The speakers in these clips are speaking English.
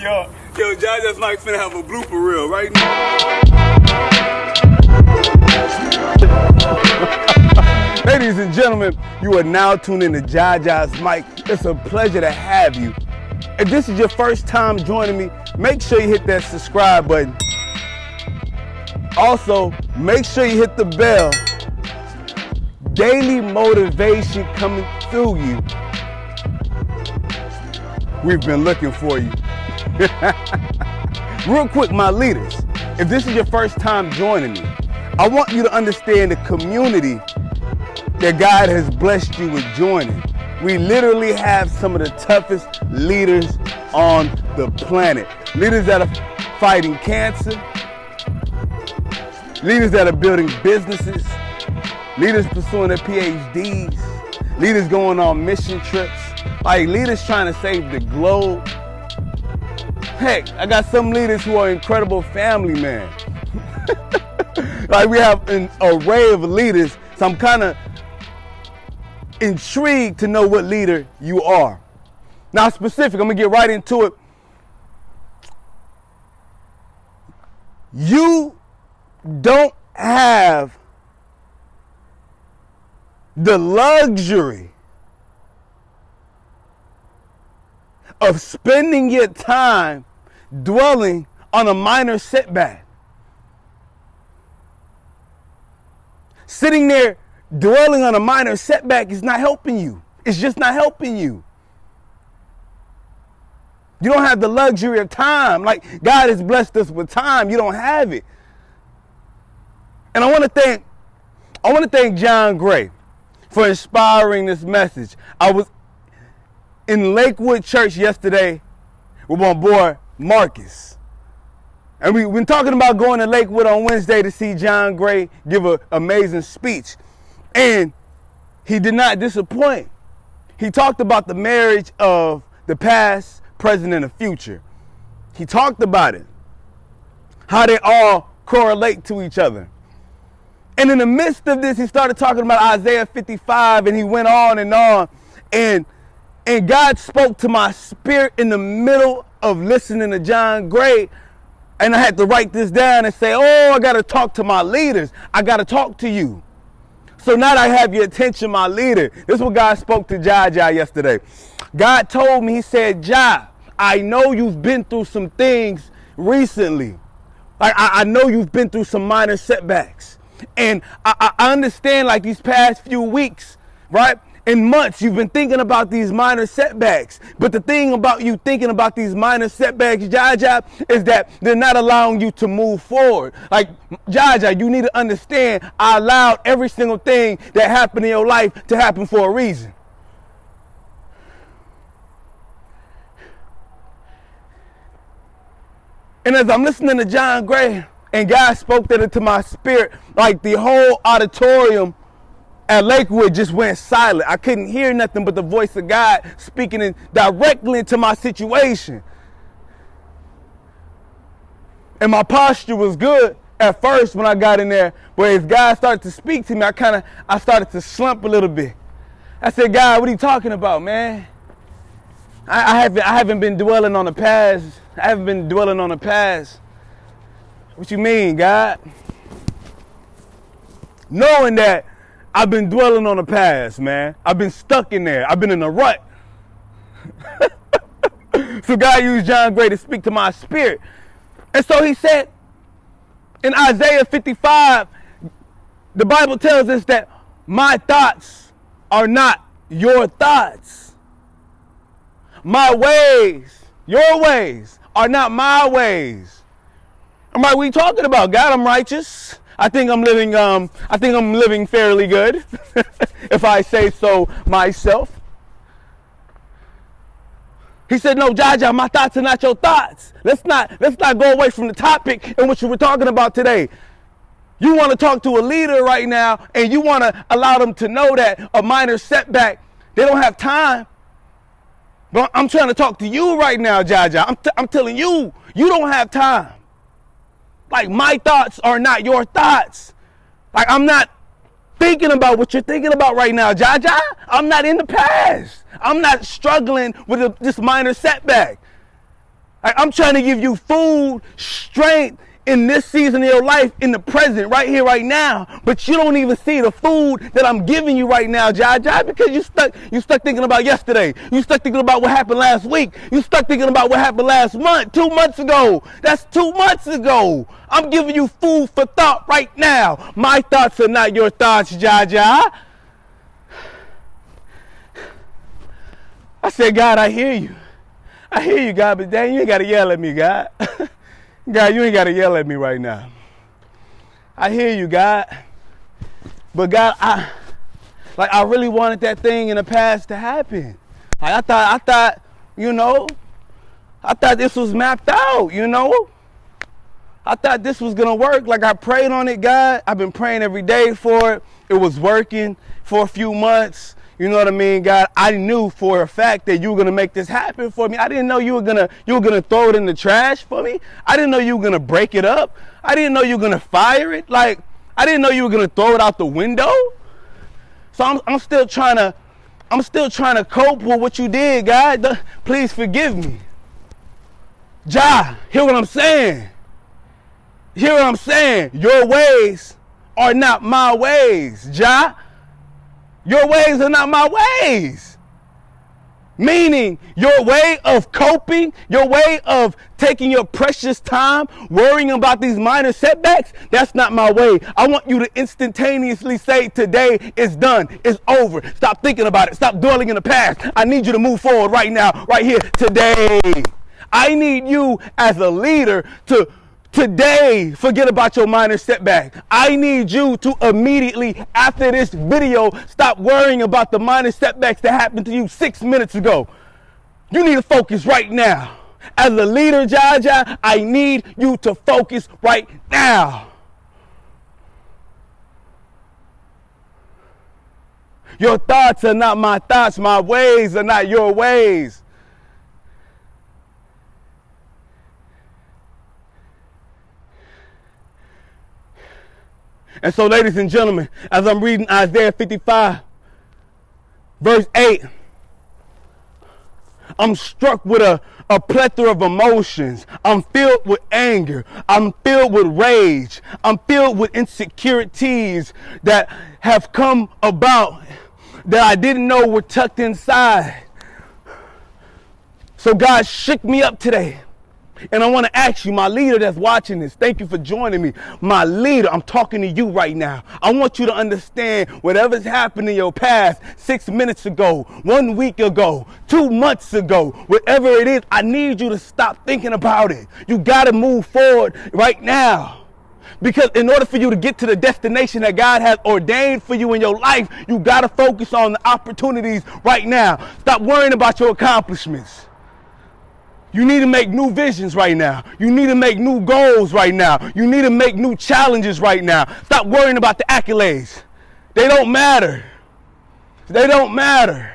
Yo, Jaja's Mike finna have a blooper reel right now. Ladies and gentlemen, you are now tuned in to Jaja's Mike. It's a pleasure to have you. If this is your first time joining me, make sure you hit that subscribe button. Also, make sure you hit the bell. Daily motivation coming through you. We've been looking for you. Real quick, my leaders, if this is your first time joining me, I want you to understand the community that God has blessed you with joining. We literally have some of the toughest leaders on the planet. Leaders that are fighting cancer, leaders that are building businesses, leaders pursuing their PhDs, leaders going on mission trips, like leaders trying to save the globe. Heck, I got some leaders who are incredible family men. Like we have an array of leaders, so I'm kind of intrigued to know what leader you are. Now specific, I'm gonna get right into it. You don't have the luxury of spending your time dwelling on a minor setback. Sitting there dwelling on a minor setback is not helping you. It's just not helping you. You don't have the luxury of time. Like God has blessed us with time. You don't have it. And I want to thank John Gray for inspiring this message. I was in Lakewood Church yesterday with my boy Marcus. And we've been talking about going to Lakewood on Wednesday to see John Gray give an amazing speech. And he did not disappoint. He talked about the marriage of the past, present, and the future. He talked about it, how they all correlate to each other. And in the midst of this, he started talking about Isaiah 55, and he went on and on. And God spoke to my spirit in the middle of listening to John Gray. And I had to write this down and say, oh, I got to talk to my leaders. I got to talk to you. So now that I have your attention, my leader. This is what God spoke to Jaja yesterday. God told me, he said, Ja, I know you've been through some things recently. I know you've been through some minor setbacks. And I understand like these past few weeks, right? In months, you've been thinking about these minor setbacks. But the thing about you thinking about these minor setbacks, Jaja, is that they're not allowing you to move forward. Like, Jaja, you need to understand, I allowed every single thing that happened in your life to happen for a reason. And as I'm listening to John Gray, and God spoke that into my spirit, like the whole auditorium at Lakewood just went silent. I couldn't hear nothing but the voice of God speaking directly into my situation. And my posture was good at first when I got in there, but as God started to speak to me, I started to slump a little bit. I said, God, what are you talking about, man? I haven't been dwelling on the past. I haven't been dwelling on the past. What you mean, God? Knowing that I've been dwelling on the past, man. I've been stuck in there. I've been in a rut. So God used John Gray to speak to my spirit. And so he said, in Isaiah 55, the Bible tells us that my thoughts are not your thoughts. My ways, your ways, are not my ways. I'm like, what are you talking about? God, I'm righteous. I think I'm living fairly good, if I say so myself. He said, no, Jaja, my thoughts are not your thoughts. Let's not go away from the topic in which we were talking about today. You want to talk to a leader right now, and you want to allow them to know that a minor setback, they don't have time. But I'm trying to talk to you right now, Jaja. I'm telling you, you don't have time. Like, my thoughts are not your thoughts. Like, I'm not thinking about what you're thinking about right now, Jaja. I'm not in the past. I'm not struggling with this minor setback. I'm trying to give you food, strength in this season of your life, in the present, right here, right now. But you don't even see the food that I'm giving you right now, Jai, because you stuck thinking about yesterday. You stuck thinking about what happened last week. You stuck thinking about what happened last month, 2 months ago. That's 2 months ago. I'm giving you food for thought right now. My thoughts are not your thoughts, Jai. I said, God, I hear you. I hear you, God, but dang, you ain't got to yell at me, God. God, you ain't got to yell at me right now. I hear you, God. But God, I really wanted that thing in the past to happen. Like I thought, I thought this was mapped out, I thought this was going to work. Like I prayed on it, God. I've been praying every day for it. It was working for a few months. You know what I mean, God? I knew for a fact that you were gonna make this happen for me. I didn't know you were gonna throw it in the trash for me. I didn't know you were gonna break it up. I didn't know you were gonna fire it. Like I didn't know you were gonna throw it out the window. So I'm still trying to cope with what you did, God. Please forgive me. Jah, hear what I'm saying? Hear what I'm saying? Your ways are not my ways, Jah. Your ways are not my ways. Meaning, your way of coping, your way of taking your precious time, worrying about these minor setbacks, that's not my way. I want you to instantaneously say, today is done, it's over. Stop thinking about it. Stop dwelling in the past. I need you to move forward right now, right here, today. I need you as a leader to today forget about your minor setback. I need you to immediately, after this video, stop worrying about the minor setbacks that happened to you 6 minutes ago. You need to focus right now. As a leader, Jai, I need you to focus right now. Your thoughts are not my thoughts. My ways are not your ways. And so, ladies and gentlemen, as I'm reading Isaiah 55, verse 8, I'm struck with a plethora of emotions. I'm filled with anger. I'm filled with rage. I'm filled with insecurities that have come about that I didn't know were tucked inside. So God shook me up today. And I want to ask you, my leader that's watching this, thank you for joining me. My leader, I'm talking to you right now. I want you to understand whatever's happened in your past 6 minutes ago, 1 week ago, 2 months ago, whatever it is, I need you to stop thinking about it. You got to move forward right now. Because in order for you to get to the destination that God has ordained for you in your life, you got to focus on the opportunities right now. Stop worrying about your accomplishments. You need to make new visions right now. You need to make new goals right now. You need to make new challenges right now. Stop worrying about the accolades. They don't matter. They don't matter.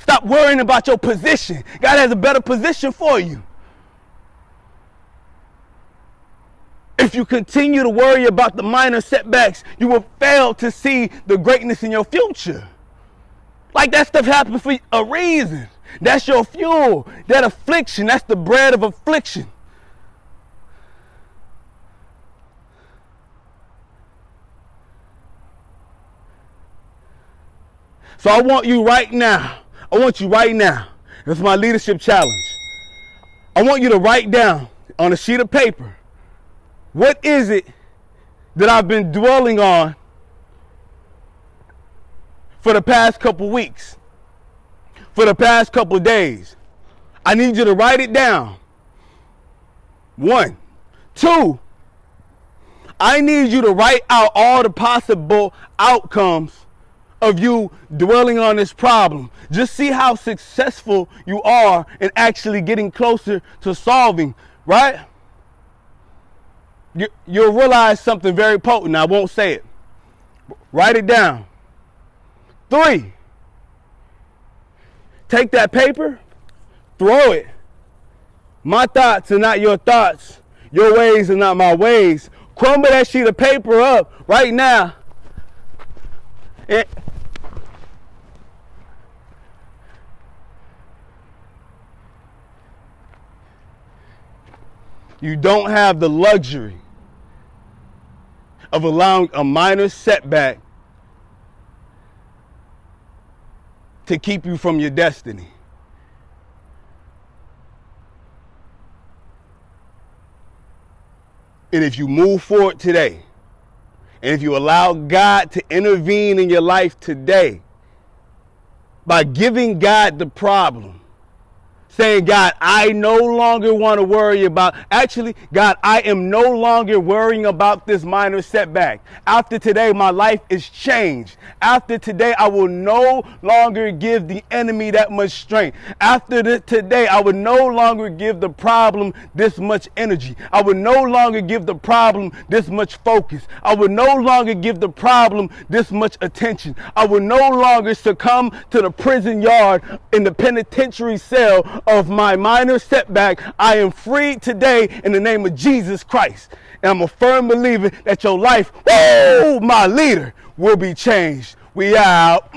Stop worrying about your position. God has a better position for you. If you continue to worry about the minor setbacks, you will fail to see the greatness in your future. Like that stuff happens for a reason. That's your fuel. That affliction, that's the bread of affliction. So I want you right now. It's my leadership challenge. I want you to write down on a sheet of paper, what is it that I've been dwelling on for the past couple weeks? For the past couple of days. I need you to write it down. 1. 2, I need you to write out all the possible outcomes of you dwelling on this problem. Just see how successful you are in actually getting closer to solving, right? You'll realize something very potent. I won't say it. Write it down. 3, take that paper, throw it. My thoughts are not your thoughts. Your ways are not my ways. Crumble that sheet of paper up right now. You don't have the luxury of allowing a minor setback to keep you from your destiny. And if you move forward today, and if you allow God to intervene in your life today by giving God the problem, saying, God, I no longer want to worry about, actually, God, I am no longer worrying about this minor setback. After today, my life is changed. After today, I will no longer give the enemy that much strength. After today, I will no longer give the problem this much energy. I will no longer give the problem this much focus. I will no longer give the problem this much attention. I will no longer succumb to the prison yard in the penitentiary cell of my minor setback. I am freed today in the name of Jesus Christ. And I'm a firm believer that your life, whoa, my leader, will be changed. We out.